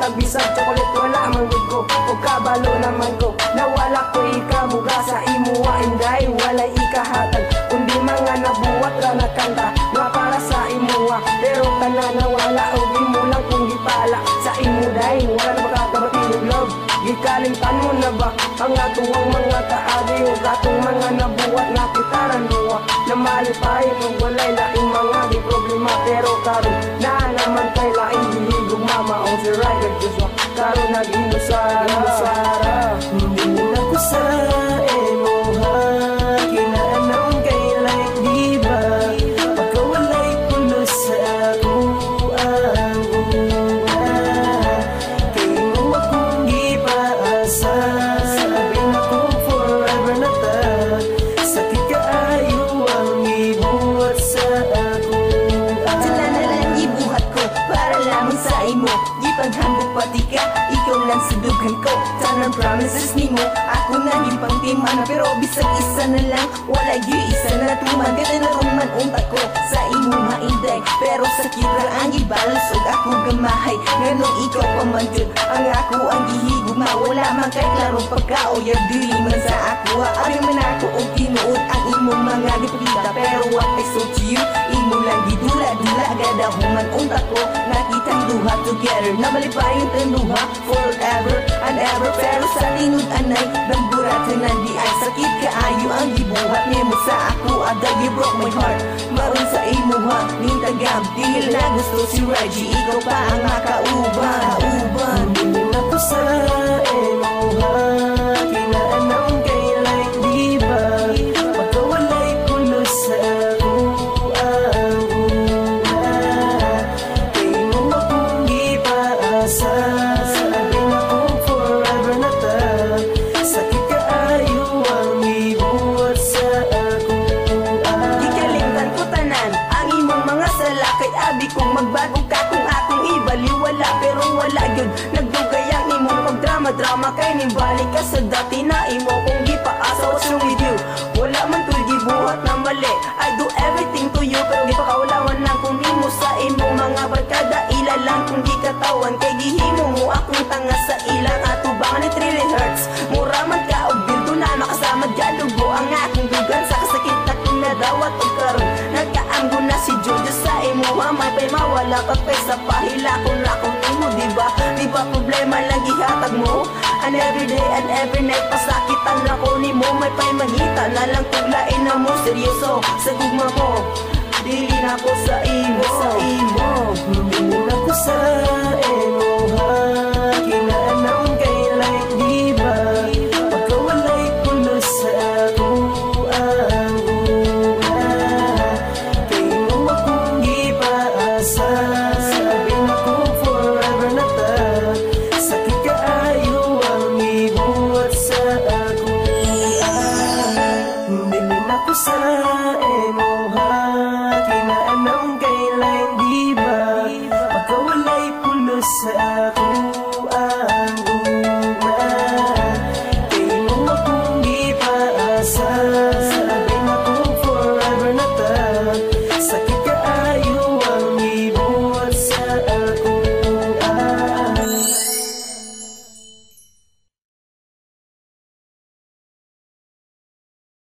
Bisag chocolate wala man gud ko, ug kabalo naman ko. Nawala ko ikabuga sa imuwa, inday walay ikahatag. Kundi mga nabuwat ra na kanta nga para sa imuwa, pero tanan nawala ug imo lang kung gipala sa imo day. Wala na makakabatilog love, gikalimtan mo na ba ang atuwang mga kaagi ug atong mga nabuwat na kitaran mo na malipayon ug walay laing mga di problema. Pero karon na naman kay laing gihigog mama on si rider Joshua, karon nag-inusara. Hindi na ko sa emoha, kinaanong kay like diba, pagkawalay pulos sa ako ang una. Kay mo akong gipaasa, sabi na ko forever na ta, sakit kaayo ang ibuhat sa ako. Sila na lang ibuhat ko para lamang sa imo, gipaghambog pati ka, ikaw lang sudugan ko. Tanang promises ni mo, ako na gipangtiman, pero bisag isa na lang, wala yu isa na tuman. Ganda na ruman unta ko sa imo mainday, pero sakit ra ang ibalas ug ako gamahay. Nganong ikaw pamanjud ang ako ang gihigugma, wala man kay klarong pagkaoyag dili man sa ako. Ari man ako og tinuod ang imong mga gipakita, pero what I so to you, imo lang gidula-dula gadahuman unta ko. Nakitang duha together na malipayon tayong duha forever and ever, pero sa tinud anay namburatan na di ay sakit kaayo ang gibuhat nimo sa ako. Ada you broke my heart, maron sa imo ha ning tagam, dili na gusto si Reggie, ikaw pa ang makauban. Hindi na ko sa emoha, kinaanong kay like diba, pagkawalay pulos sa ako ang una. Kay mo akong gipaasa, sabi na ko forever na ta, sakit kaayo ang ibuhat sa ako. Gikalimtan ko tanan ang imong mga sala, kay abi kong magbago ka kung akong ibaliwala, pero wala yun nagdugay ang imong pagdrama-drama. Kay nimbalik ka sa dati na imo kong gipaasa. What's wrong with you? Wala man to'y gibuhat na mali, I do everything to you, pero gipakaulawan lang kung imo sa imong mga barkada. Ila lang kung gikatawan, kay gihimo mo akong tanga sa ilang atubangan. It really hurts, mura man ka og bildo na makasama dialugo ang akong dugan sa kasakit na kinadawat. Og karon nagkaanggo na si Jojo sa imo, may pay mawala pagpay sa pahila kung lakong imo, diba? Diba problema lang gihatag mo, and every day and every night pasakitan lang ko ni mo. May pay mangita na lang tuglain na mo, seryoso sa gugma ko, dili na ko sa imo. Hindi na ko sa emoha,